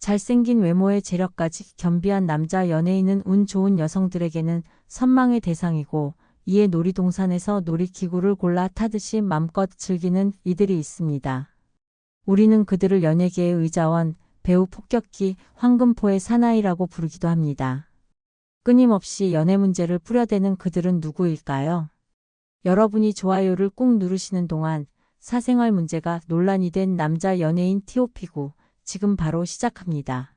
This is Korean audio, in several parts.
잘생긴 외모에 재력까지 겸비한 남자 연예인은 운 좋은 여성들에게는 선망의 대상이고, 이에 놀이동산에서 놀이기구를 골라 타듯이 맘껏 즐기는 이들이 있습니다. 우리는 그들을 연예계의 의자원, 배우 폭격기, 황금포의 사나이라고 부르기도 합니다. 끊임없이 연애 문제를 뿌려대는 그들은 누구일까요? 여러분이 좋아요를 꾹 누르시는 동안 사생활 문제가 논란이 된 남자 연예인 T.O.P.구 지금 바로 시작합니다.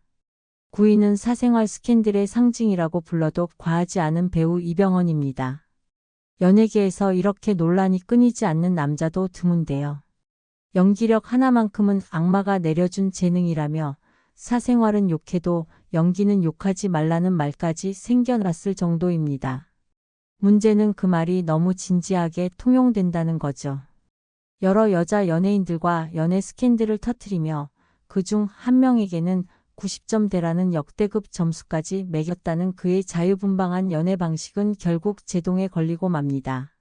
9위는 사생활 스캔들의 상징이라고 불러도 과하지 않은 배우 이병헌입니다. 연예계에서 이렇게 논란이 끊이지 않는 남자도 드문데요. 연기력 하나만큼은 악마가 내려준 재능이라며 사생활은 욕해도 연기는 욕하지 말라는 말까지 생겨났을 정도입니다. 문제는 그 말이 너무 진지하게 통용된다는 거죠. 여러 여자 연예인들과 연애 스캔들을 터뜨리며 그중 한 명에게는 90점대라는 역대급 점수까지 매겼다는 그의 자유분방한 연애 방식은 결국 제동에 걸리고 맙니다.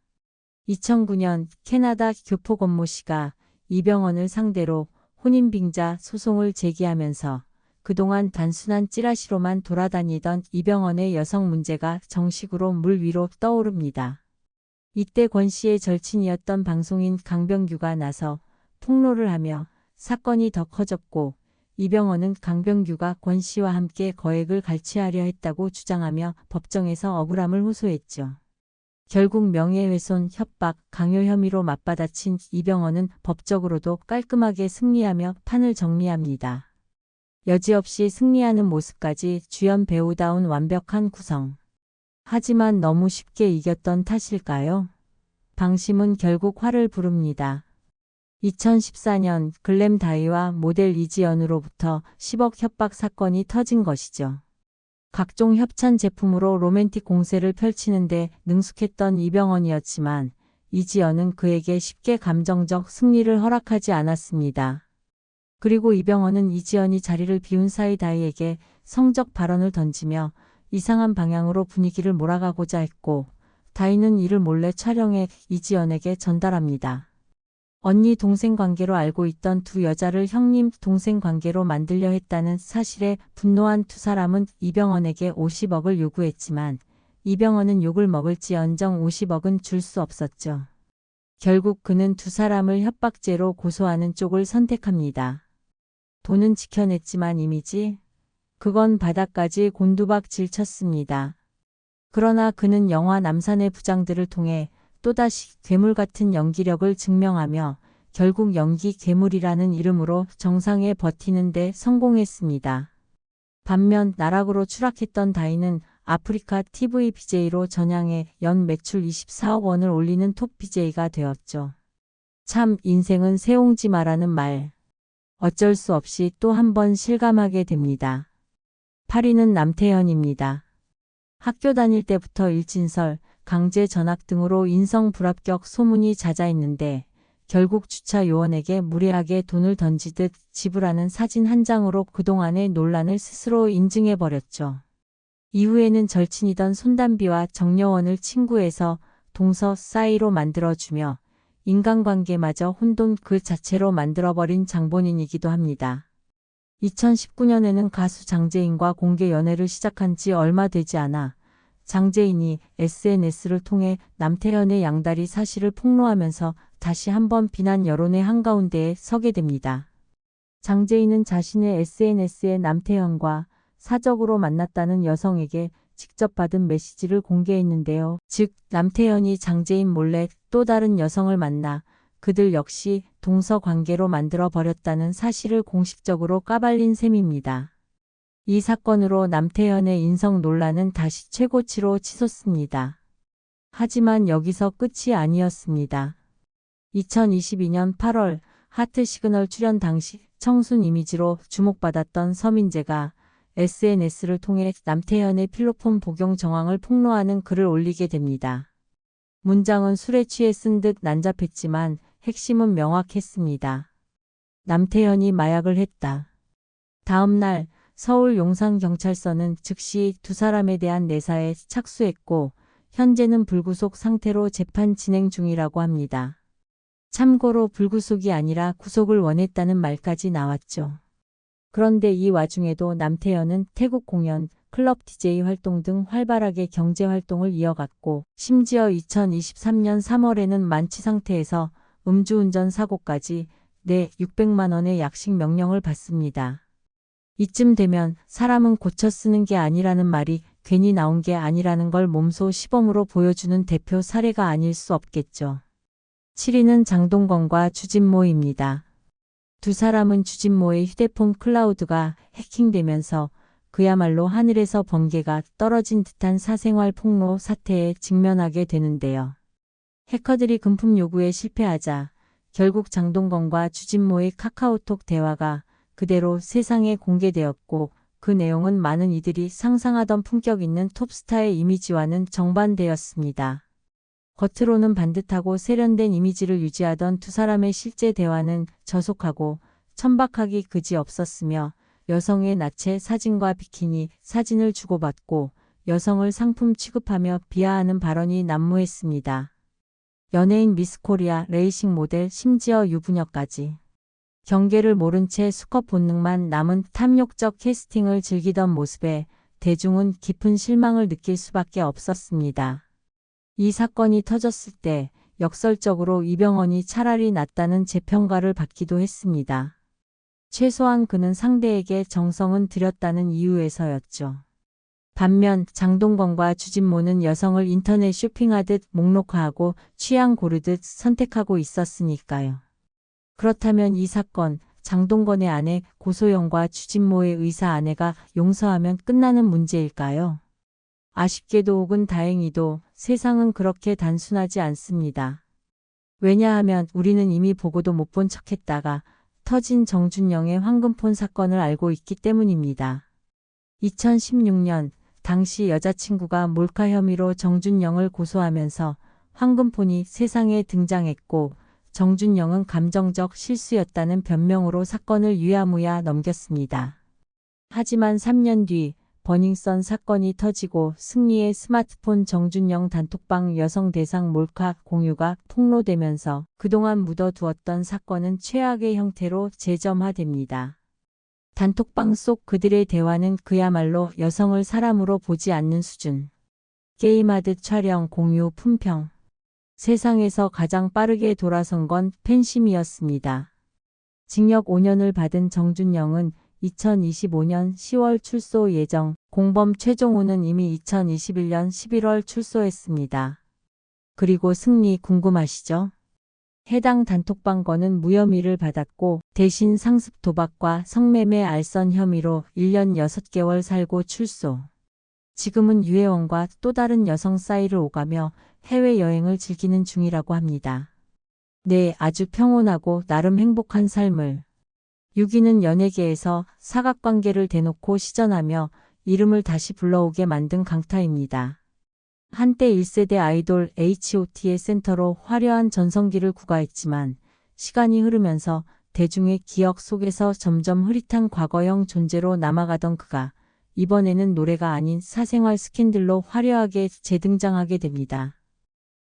2009년 캐나다 교포건모 씨가 이병헌을 상대로 혼인빙자 소송을 제기하면서 그동안 단순한 찌라시로만 돌아다니던 이병헌의 여성 문제가 정식으로 물 위로 떠오릅니다. 이때 권 씨의 절친이었던 방송인 강병규가 나서 폭로를 하며 사건이 더 커졌고, 이병헌은 강병규가 권 씨와 함께 거액을 갈취하려 했다고 주장하며 법정에서 억울함을 호소했죠. 결국 명예훼손, 협박, 강요 혐의로 맞받아친 이병헌은 법적으로도 깔끔하게 승리하며 판을 정리합니다. 여지없이 승리하는 모습까지 주연 배우다운 완벽한 구성. 하지만 너무 쉽게 이겼던 탓일까요? 방심은 결국 화를 부릅니다. 2014년 글램다이와 모델 이지연으로부터 10억 협박 사건이 터진 것이죠. 각종 협찬 제품으로 로맨틱 공세를 펼치는데 능숙했던 이병헌이었지만 이지연은 그에게 쉽게 감정적 승리를 허락하지 않았습니다. 그리고 이병헌은 이지연이 자리를 비운 사이 다이에게 성적 발언을 던지며 이상한 방향으로 분위기를 몰아가고자 했고, 다이는 이를 몰래 촬영해 이지연에게 전달합니다. 언니 동생 관계로 알고 있던 두 여자를 형님 동생 관계로 만들려 했다는 사실에 분노한 두 사람은 이병헌에게 50억을 요구했지만 이병헌은 욕을 먹을지언정 50억은 줄 수 없었죠. 결국 그는 두 사람을 협박죄로 고소하는 쪽을 선택합니다. 돈은 지켜냈지만 이미지? 그건 바닥까지 곤두박질 쳤습니다. 그러나 그는 영화 남산의 부장들을 통해 또다시 괴물 같은 연기력을 증명하며 결국 연기 괴물이라는 이름으로 정상에 버티는 데 성공했습니다. 반면 나락으로 추락했던 다이는 아프리카 TV BJ로 전향해 연 매출 24억 원을 올리는 톱 BJ가 되었죠. 참 인생은 새옹지마라는 말. 어쩔 수 없이 또 한 번 실감하게 됩니다. 8위는 남태현입니다. 학교 다닐 때부터 일진설, 강제 전학 등으로 인성 불합격 소문이 자자했는데 결국 주차 요원에게 무례하게 돈을 던지듯 지불하는 사진 한 장으로 그동안의 논란을 스스로 인증해버렸죠. 이후에는 절친이던 손담비와 정여원을 친구해서 동서 싸이로 만들어주며 인간관계마저 혼돈 그 자체로 만들어버린 장본인이기도 합니다. 2019년에는 가수 장재인과 공개 연애를 시작한 지 얼마 되지 않아 장재인이 SNS를 통해 남태현의 양다리 사실을 폭로하면서 다시 한번 비난 여론의 한가운데에 서게 됩니다. 장재인은 자신의 SNS에 남태현과 사적으로 만났다는 여성에게 직접 받은 메시지를 공개했는데요. 즉, 남태현이 장재인 몰래 또 다른 여성을 만나 그들 역시 동서 관계로 만들어 버렸다는 사실을 공식적으로 까발린 셈입니다. 이 사건으로 남태현의 인성 논란은 다시 최고치로 치솟습니다. 하지만 여기서 끝이 아니었습니다. 2022년 8월 하트 시그널 출연 당시 청순 이미지로 주목받았던 서민재가 SNS를 통해 남태현의 필로폰 복용 정황을 폭로하는 글을 올리게 됩니다. 문장은 술에 취해 쓴 듯 난잡했지만 핵심은 명확했습니다. 남태현이 마약을 했다. 다음 날 서울 용산경찰서는 즉시 두 사람에 대한 내사에 착수했고 현재는 불구속 상태로 재판 진행 중이라고 합니다. 참고로 불구속이 아니라 구속을 원했다는 말까지 나왔죠. 그런데 이 와중에도 남태현은 태국 공연, 클럽 DJ 활동 등 활발하게 경제 활동을 이어갔고 심지어 2023년 3월에는 만취 상태에서 음주운전 사고까지 내 600만 원의 약식 명령을 받습니다. 이쯤 되면 사람은 고쳐 쓰는 게 아니라는 말이 괜히 나온 게 아니라는 걸 몸소 시범으로 보여주는 대표 사례가 아닐 수 없겠죠. 7위는 장동건과 주진모입니다. 두 사람은 주진모의 휴대폰 클라우드가 해킹되면서 그야말로 하늘에서 번개가 떨어진 듯한 사생활 폭로 사태에 직면하게 되는데요. 해커들이 금품 요구에 실패하자 결국 장동건과 주진모의 카카오톡 대화가 그대로 세상에 공개되었고 그 내용은 많은 이들이 상상하던 품격 있는 톱스타의 이미지와는 정반대였습니다. 겉으로는 반듯하고 세련된 이미지를 유지하던 두 사람의 실제 대화는 저속하고 천박하기 그지없었으며 여성의 나체 사진과 비키니 사진을 주고받고 여성을 상품 취급하며 비하하는 발언이 난무했습니다. 연예인 미스코리아, 레이싱 모델, 심지어 유부녀까지. 경계를 모른 채 수컷 본능만 남은 탐욕적 캐스팅을 즐기던 모습에 대중은 깊은 실망을 느낄 수밖에 없었습니다. 이 사건이 터졌을 때 역설적으로 이병헌이 차라리 낫다는 재평가를 받기도 했습니다. 최소한 그는 상대에게 정성은 들였다는 이유에서였죠. 반면 장동건과 주진모는 여성을 인터넷 쇼핑하듯 목록화하고 취향 고르듯 선택하고 있었으니까요. 그렇다면 이 사건, 장동건의 아내 고소영과 주진모의 의사 아내가 용서하면 끝나는 문제일까요? 아쉽게도 혹은 다행히도 세상은 그렇게 단순하지 않습니다. 왜냐하면 우리는 이미 보고도 못 본 척했다가 터진 정준영의 황금폰 사건을 알고 있기 때문입니다. 2016년 당시 여자친구가 몰카 혐의로 정준영을 고소하면서 황금폰이 세상에 등장했고 정준영은 감정적 실수였다는 변명으로 사건을 유야무야 넘겼습니다. 하지만 3년 뒤 버닝썬 사건이 터지고 승리의 스마트폰 정준영 단톡방 여성 대상 몰카 공유가 폭로되면서 그동안 묻어두었던 사건은 최악의 형태로 재점화됩니다. 단톡방 속 그들의 대화는 그야말로 여성을 사람으로 보지 않는 수준. 게임하듯 촬영, 공유, 품평. 세상에서 가장 빠르게 돌아선 건 팬심이었습니다. 징역 5년을 받은 정준영은 2025년 10월 출소 예정, 공범 최종우는 이미 2021년 11월 출소했습니다. 그리고 승리 궁금하시죠? 해당 단톡방 건은 무혐의를 받았고 대신 상습 도박과 성매매 알선 혐의로 1년 6개월 살고 출소. 지금은 유혜원과 또 다른 여성 사이를 오가며 해외여행을 즐기는 중이라고 합니다. 네, 아주 평온하고 나름 행복한 삶을. 6위는 연예계에서 사각관계를 대놓고 시전하며 이름을 다시 불러오게 만든 강타입니다. 한때 1세대 아이돌 H.O.T의 센터로 화려한 전성기를 구가했지만 시간이 흐르면서 대중의 기억 속에서 점점 흐릿한 과거형 존재로 남아가던 그가 이번에는 노래가 아닌 사생활 스캔들로 화려하게 재등장하게 됩니다.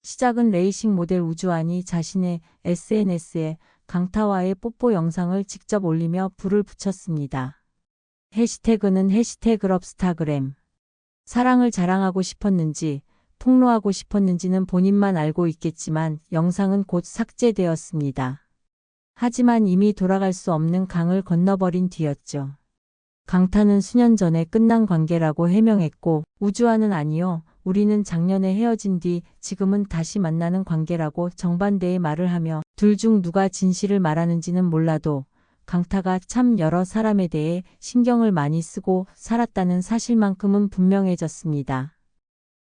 시작은 레이싱 모델 우주환이 자신의 SNS에 강타와의 뽀뽀 영상을 직접 올리며 불을 붙였습니다. 해시태그는 #럽스타그램. 사랑을 자랑하고 싶었는지 폭로하고 싶었는지는 본인만 알고 있겠지만 영상은 곧 삭제되었습니다. 하지만 이미 돌아갈 수 없는 강을 건너버린 뒤였죠. 강타는 수년 전에 끝난 관계라고 해명했고 우주환은 아니요. 우리는 작년에 헤어진 뒤 지금은 다시 만나는 관계라고 정반대의 말을 하며 둘 중 누가 진실을 말하는지는 몰라도 강타가 참 여러 사람에 대해 신경을 많이 쓰고 살았다는 사실만큼은 분명해졌습니다.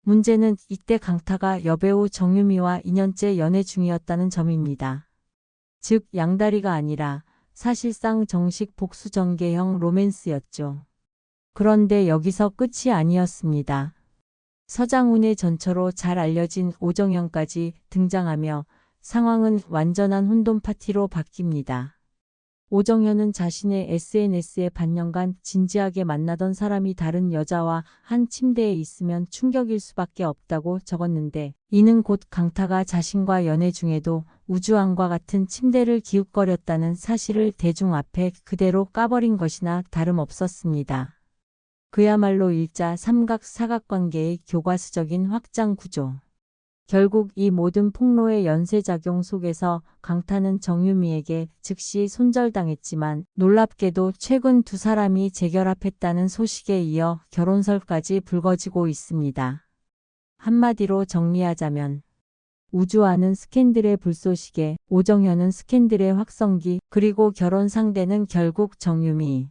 문제는 이때 강타가 여배우 정유미와 2년째 연애 중이었다는 점입니다. 즉 양다리가 아니라 사실상 정식 복수전개형 로맨스였죠. 그런데 여기서 끝이 아니었습니다. 서장훈의 전처로 잘 알려진 오정현까지 등장하며 상황은 완전한 혼돈 파티로 바뀝니다. 오정현은 자신의 SNS에 반년간 진지하게 만나던 사람이 다른 여자와 한 침대에 있으면 충격일 수밖에 없다고 적었는데, 이는 곧 강타가 자신과 연애 중에도 우주왕과 같은 침대를 기웃거렸다는 사실을 대중 앞에 그대로 까버린 것이나 다름없었습니다. 그야말로 일자 삼각 사각관계의 교과서적인 확장 구조. 결국 이 모든 폭로의 연쇄작용 속에서 강타는 정유미에게 즉시 손절당했지만, 놀랍게도 최근 두 사람이 재결합했다는 소식에 이어 결혼설까지 불거지고 있습니다. 한마디로 정리하자면 우주와는 스캔들의 불쏘시개, 오정현은 스캔들의 확성기, 그리고 결혼 상대는 결국 정유미.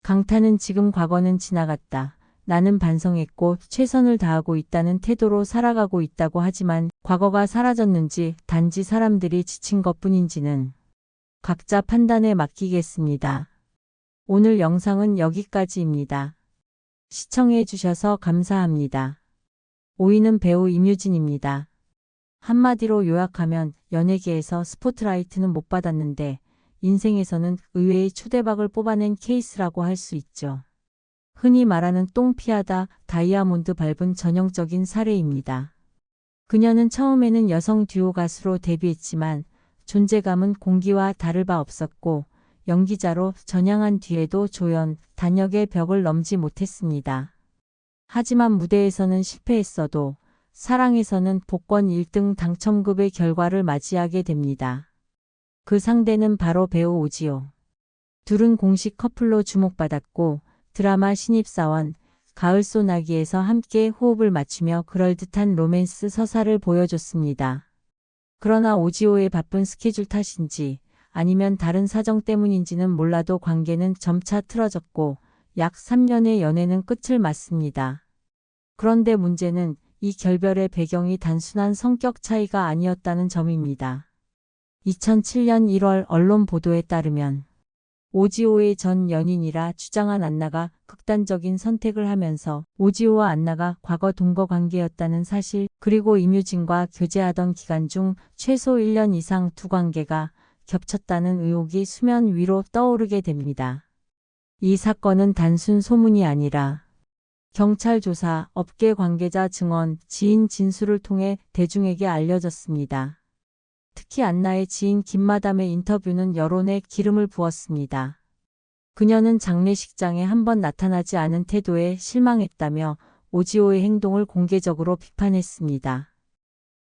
강타는 지금 과거는 지나갔다. 나는 반성했고 최선을 다하고 있다는 태도로 살아가고 있다고 하지만, 과거가 사라졌는지 단지 사람들이 지친 것뿐인지는 각자 판단에 맡기겠습니다. 오늘 영상은 여기까지입니다. 시청해 주셔서 감사합니다. 오이는 배우 임유진입니다. 한마디로 요약하면 연예계에서 스포트라이트는 못 받았는데 인생에서는 의외의 초대박을 뽑아낸 케이스라고 할 수 있죠. 흔히 말하는 똥피하다 다이아몬드 밟은 전형적인 사례입니다. 그녀는 처음에는 여성 듀오 가수로 데뷔했지만 존재감은 공기와 다를 바 없었고, 연기자로 전향한 뒤에도 조연, 단역의 벽을 넘지 못했습니다. 하지만 무대에서는 실패했어도 사랑에서는 복권 1등 당첨급의 결과를 맞이하게 됩니다. 그 상대는 바로 배우 오지호. 둘은 공식 커플로 주목받았고, 드라마 신입사원, 가을 소나기에서 함께 호흡을 맞추며 그럴듯한 로맨스 서사를 보여줬습니다. 그러나 오지호의 바쁜 스케줄 탓인지 아니면 다른 사정 때문인지는 몰라도 관계는 점차 틀어졌고 약 3년의 연애는 끝을 맞습니다. 그런데 문제는 이 결별의 배경이 단순한 성격 차이가 아니었다는 점입니다. 2007년 1월 언론 보도에 따르면 오지호의 전 연인이라 주장한 안나가 극단적인 선택을 하면서 오지호와 안나가 과거 동거 관계였다는 사실, 그리고 임유진과 교제하던 기간 중 최소 1년 이상 두 관계가 겹쳤다는 의혹이 수면 위로 떠오르게 됩니다. 이 사건은 단순 소문이 아니라 경찰 조사, 업계 관계자 증언, 지인 진술을 통해 대중에게 알려졌습니다. 특히 안나의 지인 김마담의 인터뷰는 여론에 기름을 부었습니다. 그녀는 장례식장에 한 번 나타나지 않은 태도에 실망했다며 오지호의 행동을 공개적으로 비판했습니다.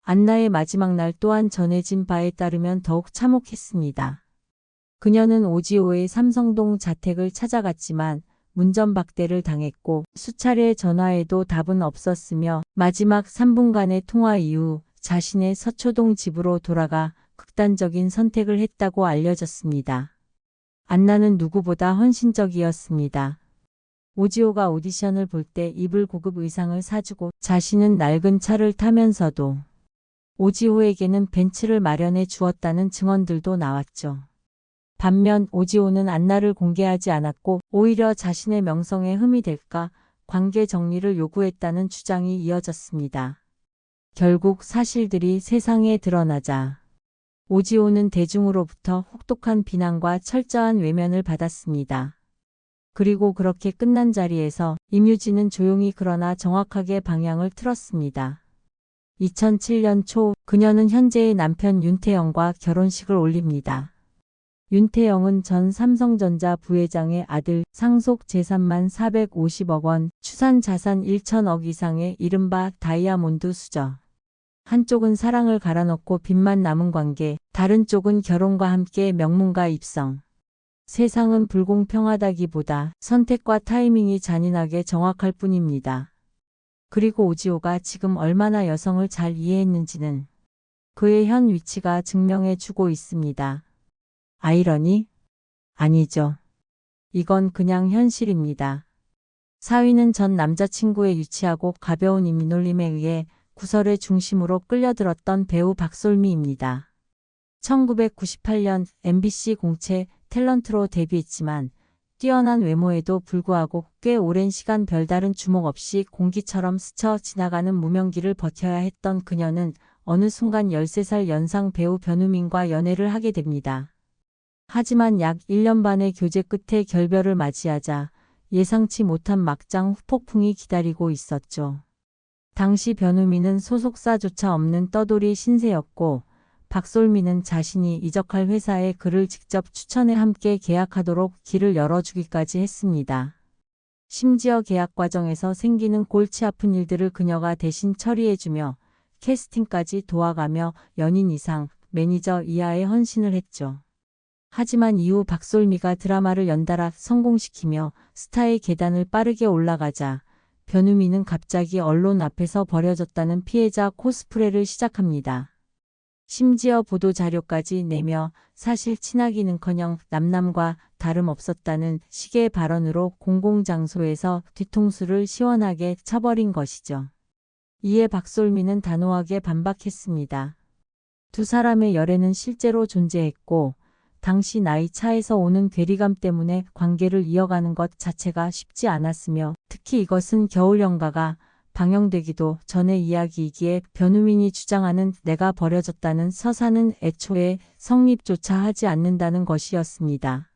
안나의 마지막 날 또한 전해진 바에 따르면 더욱 참혹했습니다. 그녀는 오지호의 삼성동 자택을 찾아갔지만 문전박대를 당했고, 수차례 전화에도 답은 없었으며 마지막 3분간의 통화 이후 자신의 서초동 집으로 돌아가 극단적인 선택을 했다고 알려졌습니다. 안나는 누구보다 헌신적이었습니다. 오지호가 오디션을 볼 때 입을 고급 의상을 사주고 자신은 낡은 차를 타면서도 오지호에게는 벤츠를 마련해 주었다는 증언들도 나왔죠. 반면 오지호는 안나를 공개하지 않았고 오히려 자신의 명성에 흠이 될까 관계 정리를 요구했다는 주장이 이어졌습니다. 결국 사실들이 세상에 드러나자 오지호는 대중으로부터 혹독한 비난과 철저한 외면을 받았습니다. 그리고 그렇게 끝난 자리에서 임유진은 조용히 그러나 정확하게 방향을 틀었습니다. 2007년 초 그녀는 현재의 남편 윤태영과 결혼식을 올립니다. 윤태영은 전 삼성전자 부회장의 아들, 상속 재산만 450억 원, 추산 자산 1천억 이상의 이른바 다이아몬드 수저. 한쪽은 사랑을 갈아넣고 빚만 남은 관계, 다른 쪽은 결혼과 함께 명문가 입성. 세상은 불공평하다기보다 선택과 타이밍이 잔인하게 정확할 뿐입니다. 그리고 오지호가 지금 얼마나 여성을 잘 이해했는지는 그의 현 위치가 증명해 주고 있습니다. 아이러니? 아니죠. 이건 그냥 현실입니다. 사위는 전 남자친구의 유치하고 가벼운 입놀림에 의해 구설의 중심으로 끌려들었던 배우 박솔미입니다. 1998년 MBC 공채 탤런트로 데뷔했지만 뛰어난 외모에도 불구하고 꽤 오랜 시간 별다른 주목 없이 공기처럼 스쳐 지나가는 무명기를 버텨야 했던 그녀는 어느 순간 13살 연상 배우 변우민과 연애를 하게 됩니다. 하지만 약 1년 반의 교제 끝에 결별을 맞이하자 예상치 못한 막장 후폭풍이 기다리고 있었죠. 당시 변우미는 소속사조차 없는 떠돌이 신세였고 박솔미는 자신이 이적할 회사에 그를 직접 추천해 함께 계약하도록 길을 열어주기까지 했습니다. 심지어 계약 과정에서 생기는 골치 아픈 일들을 그녀가 대신 처리해주며 캐스팅까지 도와가며 연인 이상, 매니저 이하의 헌신을 했죠. 하지만 이후 박솔미가 드라마를 연달아 성공시키며 스타의 계단을 빠르게 올라가자 변우미는 갑자기 언론 앞에서 버려졌다는 피해자 코스프레를 시작합니다. 심지어 보도자료까지 내며 사실 친하기는커녕 남남과 다름없었다는 식의 발언으로 공공장소에서 뒤통수를 시원하게 쳐버린 것이죠. 이에 박솔미는 단호하게 반박했습니다. 두 사람의 열애는 실제로 존재했고 당시 나이 차에서 오는 괴리감 때문에 관계를 이어가는 것 자체가 쉽지 않았으며 특히 이것은 겨울연가가 방영되기도 전의 이야기이기에 변우민이 주장하는 내가 버려졌다는 서사는 애초에 성립조차 하지 않는다는 것이었습니다.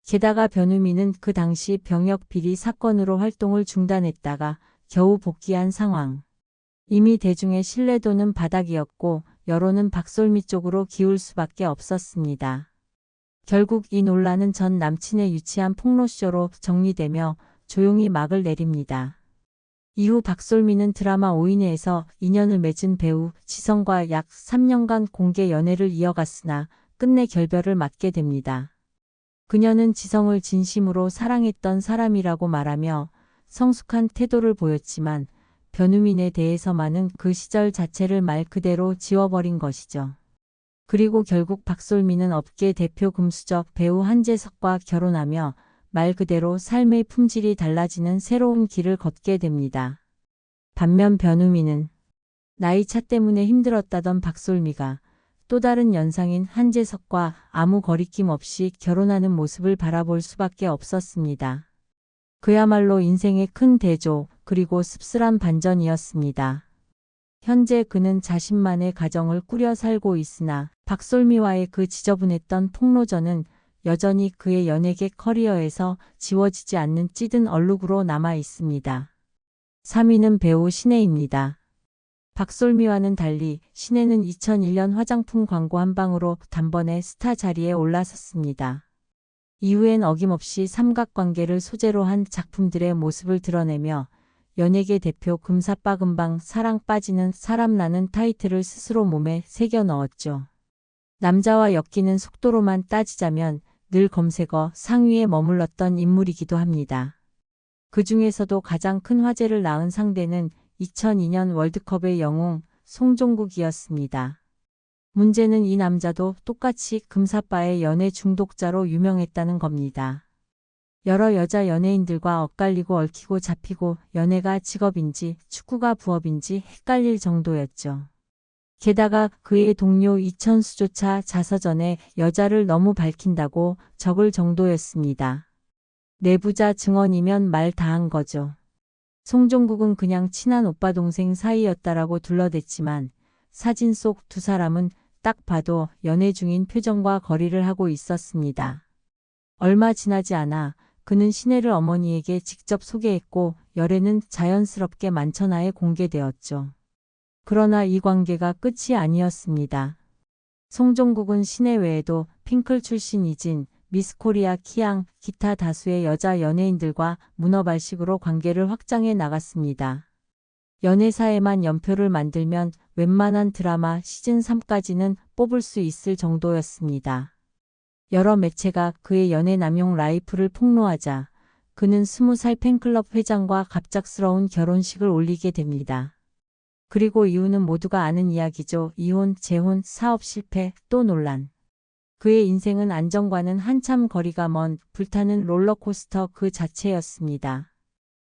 게다가 변우민은 그 당시 병역 비리 사건으로 활동을 중단했다가 겨우 복귀한 상황. 이미 대중의 신뢰도는 바닥이었고 여론은 박솔미 쪽으로 기울 수밖에 없었습니다. 결국 이 논란은 전 남친의 유치한 폭로쇼로 정리되며 조용히 막을 내립니다. 이후 박솔미는 드라마 오인회에서 인연을 맺은 배우 지성과 약 3년간 공개 연애를 이어갔으나 끝내 결별을 맞게 됩니다. 그녀는 지성을 진심으로 사랑했던 사람이라고 말하며 성숙한 태도를 보였지만 변우민에 대해서만은 그 시절 자체를 말 그대로 지워버린 것이죠. 그리고 결국 박솔미는 업계 대표 금수저 배우 한재석과 결혼하며 말 그대로 삶의 품질이 달라지는 새로운 길을 걷게 됩니다. 반면 변우미는 나이차 때문에 힘들었다던 박솔미가 또 다른 연상인 한재석과 아무 거리낌 없이 결혼하는 모습을 바라볼 수밖에 없었습니다. 그야말로 인생의 큰 대조 그리고 씁쓸한 반전이었습니다. 현재 그는 자신만의 가정을 꾸려 살고 있으나 박솔미와의 그 지저분했던 폭로전은 여전히 그의 연예계 커리어에서 지워지지 않는 찌든 얼룩으로 남아 있습니다. 3위는 배우 신혜입니다. 박솔미와는 달리 신혜는 2001년 화장품 광고 한 방으로 단번에 스타 자리에 올라섰습니다. 이후엔 어김없이 삼각관계를 소재로 한 작품들의 모습을 드러내며 연예계 대표 금사빠금방 사랑 빠지는 사람라는 타이틀을 스스로 몸에 새겨 넣었죠. 남자와 엮이는 속도로만 따지자면 늘 검색어 상위에 머물렀던 인물이기도 합니다. 그 중에서도 가장 큰 화제를 낳은 상대는 2002년 월드컵의 영웅 송종국이었습니다. 문제는 이 남자도 똑같이 금사빠의 연애 중독자로 유명했다는 겁니다. 여러 여자 연예인들과 엇갈리고 얽히고 잡히고 연애가 직업인지 축구가 부업인지 헷갈릴 정도였죠. 게다가 그의 동료 이천수조차 자서전에 여자를 너무 밝힌다고 적을 정도였습니다. 내부자 증언이면 말 다한 거죠. 송종국은 그냥 친한 오빠 동생 사이였다라고 둘러댔지만 사진 속 두 사람은 딱 봐도 연애 중인 표정과 거리를 하고 있었습니다. 얼마 지나지 않아 그는 신혜를 어머니에게 직접 소개했고 열애는 자연스럽게 만천하에 공개되었죠. 그러나 이 관계가 끝이 아니었습니다. 송종국은 신혜 외에도 핑클 출신 이진, 미스코리아 키양, 기타 다수의 여자 연예인들과 문어발식으로 관계를 확장해 나갔습니다. 연애사에만 연표를 만들면 웬만한 드라마 시즌3까지는 뽑을 수 있을 정도였습니다. 여러 매체가 그의 연애 남용 라이프를 폭로하자 그는 20살 팬클럽 회장과 갑작스러운 결혼식을 올리게 됩니다. 그리고 이유는 모두가 아는 이야기죠. 이혼, 재혼, 사업 실패, 또 논란. 그의 인생은 안정과는 한참 거리가 먼 불타는 롤러코스터 그 자체였습니다.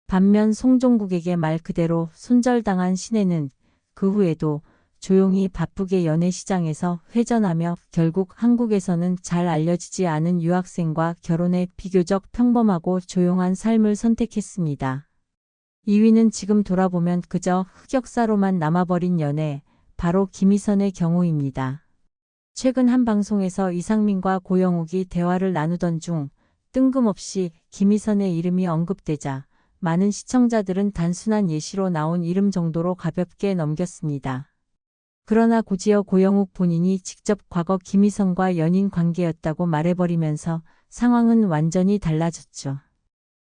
반면 송종국에게 말 그대로 손절당한 신혜는 그 후에도 조용히 바쁘게 연애 시장에서 회전하며 결국 한국에서는 잘 알려지지 않은 유학생과 결혼해 비교적 평범하고 조용한 삶을 선택했습니다. 2위는 지금 돌아보면 그저 흑역사로만 남아버린 연애, 바로 김희선의 경우입니다. 최근 한 방송에서 이상민과 고영욱이 대화를 나누던 중 뜬금없이 김희선의 이름이 언급되자 많은 시청자들은 단순한 예시로 나온 이름 정도로 가볍게 넘겼습니다. 그러나 곧이어 고영욱 본인이 직접 과거 김희선과 연인 관계였다고 말해버리면서 상황은 완전히 달라졌죠.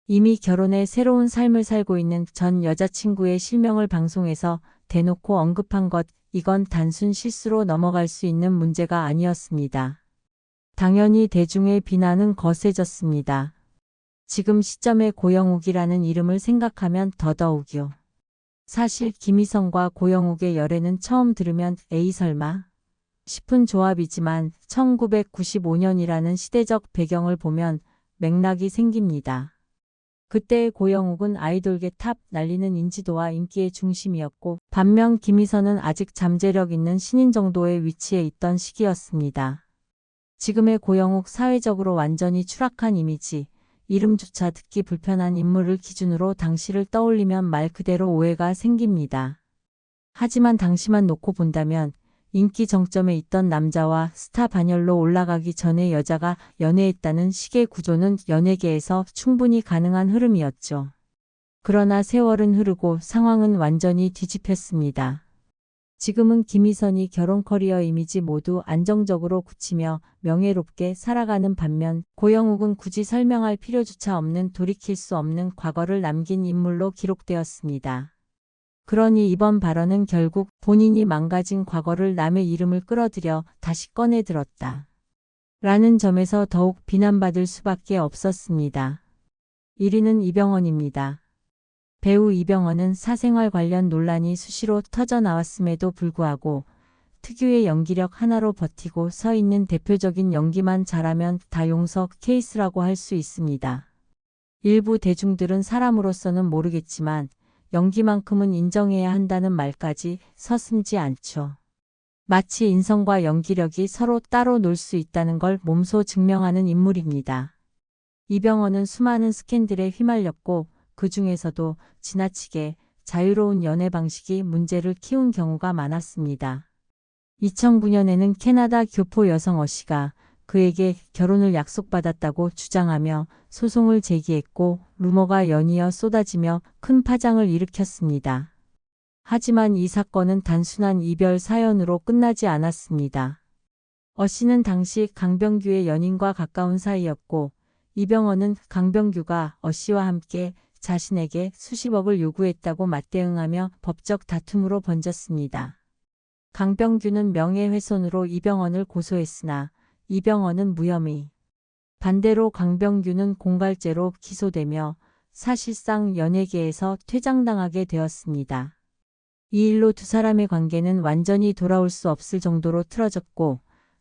이미 결혼해 새로운 삶을 살고 있는 전 여자친구의 실명을 방송에서 대놓고 언급한 것, 이건 단순 실수로 넘어갈 수 있는 문제가 아니었습니다. 당연히 대중의 비난은 거세졌습니다. 지금 시점에 고영욱이라는 이름을 생각하면 더더욱이요. 사실 김희선과 고영욱의 열애는 처음 들으면 에이 설마 싶은 조합이지만 1995년이라는 시대적 배경을 보면 맥락이 생깁니다. 그때의 고영욱은 아이돌계 탑 날리는 인지도와 인기의 중심이었고 반면 김희선은 아직 잠재력 있는 신인 정도의 위치에 있던 시기였습니다. 지금의 고영욱 사회적으로 완전히 추락한 이미지, 이름조차 듣기 불편한 인물을 기준으로 당시를 떠올리면 말 그대로 오해가 생깁니다. 하지만 당시만 놓고 본다면 인기 정점에 있던 남자와 스타 반열로 올라가기 전에 여자가 연애했다는 식의 구조는 연예계에서 충분히 가능한 흐름이었죠. 그러나 세월은 흐르고 상황은 완전히 뒤집혔습니다. 지금은 김희선이 결혼 커리어 이미지 모두 안정적으로 굳히며 명예롭게 살아가는 반면 고영욱은 굳이 설명할 필요조차 없는 돌이킬 수 없는 과거를 남긴 인물로 기록되었습니다. 그러니 이번 발언은 결국 본인이 망가진 과거를 남의 이름을 끌어들여 다시 꺼내 들었다. 라는 점에서 더욱 비난받을 수밖에 없었습니다. 1위는 이병헌입니다. 배우 이병헌은 사생활 관련 논란이 수시로 터져나왔음에도 불구하고 특유의 연기력 하나로 버티고 서 있는 대표적인 연기만 잘하면 다 용서 케이스라고 할 수 있습니다. 일부 대중들은 사람으로서는 모르겠지만 연기만큼은 인정해야 한다는 말까지 서슴지 않죠. 마치 인성과 연기력이 서로 따로 놀 수 있다는 걸 몸소 증명하는 인물입니다. 이병헌은 수많은 스캔들에 휘말렸고 그 중에서도 지나치게 자유로운 연애 방식이 문제를 키운 경우가 많았습니다. 2009년에는 캐나다 교포 여성 어씨가 그에게 결혼을 약속받았다고 주장하며 소송을 제기했고 루머가 연이어 쏟아지며 큰 파장을 일으켰습니다. 하지만 이 사건은 단순한 이별 사연으로 끝나지 않았습니다. 어씨는 당시 강병규의 연인과 가까운 사이였고 이병헌은 강병규가 어씨와 함께 자신에게 수십억을 요구했다고 맞대응하며 법적 다툼으로 번졌습니다. 강병규는 명예훼손으로 이병헌을 고소했으나 이병헌은 무혐의. 반대로 강병규는 공갈죄로 기소되며 사실상 연예계에서 퇴장당하게 되었습니다. 이 일로 두 사람의 관계는 완전히 돌아올 수 없을 정도로 틀어졌고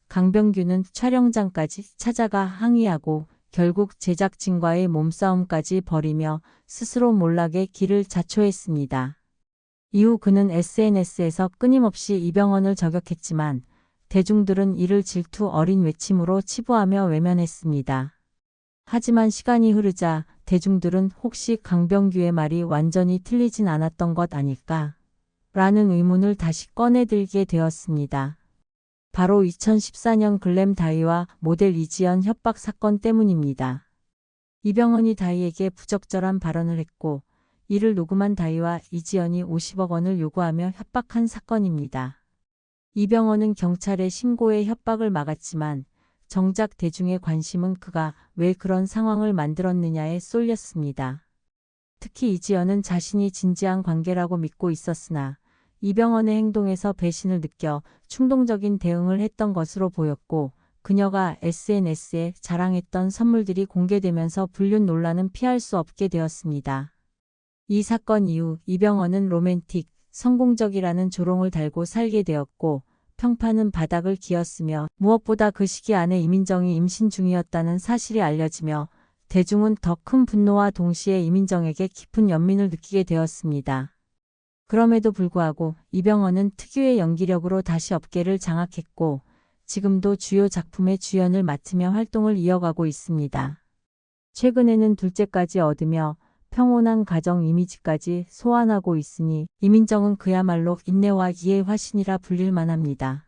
강병규는 촬영장까지 찾아가 항의하고 결국 제작진과의 몸싸움까지 벌이며 스스로 몰락의 길을 자초했습니다. 이후 그는 SNS에서 끊임없이 이병헌을 저격했지만 대중들은 이를 질투 어린 외침으로 치부하며 외면했습니다. 하지만 시간이 흐르자 대중들은 혹시 강병규의 말이 완전히 틀리진 않았던 것 아닐까? 라는 의문을 다시 꺼내들게 되었습니다. 바로 2014년 글램 다이와 모델 이지연 협박 사건 때문입니다. 이병헌이 다이에게 부적절한 발언을 했고 이를 녹음한 다이와 이지연이 50억 원을 요구하며 협박한 사건입니다. 이병헌은 경찰에 신고해 협박을 막았지만 정작 대중의 관심은 그가 왜 그런 상황을 만들었느냐에 쏠렸습니다. 특히 이지연은 자신이 진지한 관계라고 믿고 있었으나 이병헌의 행동에서 배신을 느껴 충동적인 대응을 했던 것으로 보였고 그녀가 SNS에 자랑했던 선물들이 공개되면서 불륜 논란은 피할 수 없게 되었습니다. 이 사건 이후 이병헌은 로맨틱, 성공적이라는 조롱을 달고 살게 되었고 평판은 바닥을 기었으며 무엇보다 그 시기 안에 이민정이 임신 중이었다는 사실이 알려지며 대중은 더 큰 분노와 동시에 이민정에게 깊은 연민을 느끼게 되었습니다. 그럼에도 불구하고 이병헌은 특유의 연기력으로 다시 업계를 장악했고 지금도 주요 작품의 주연을 맡으며 활동을 이어가고 있습니다. 최근에는 둘째까지 얻으며 평온한 가정 이미지까지 소환하고 있으니 이민정은 그야말로 인내와 이해의 화신이라 불릴 만합니다.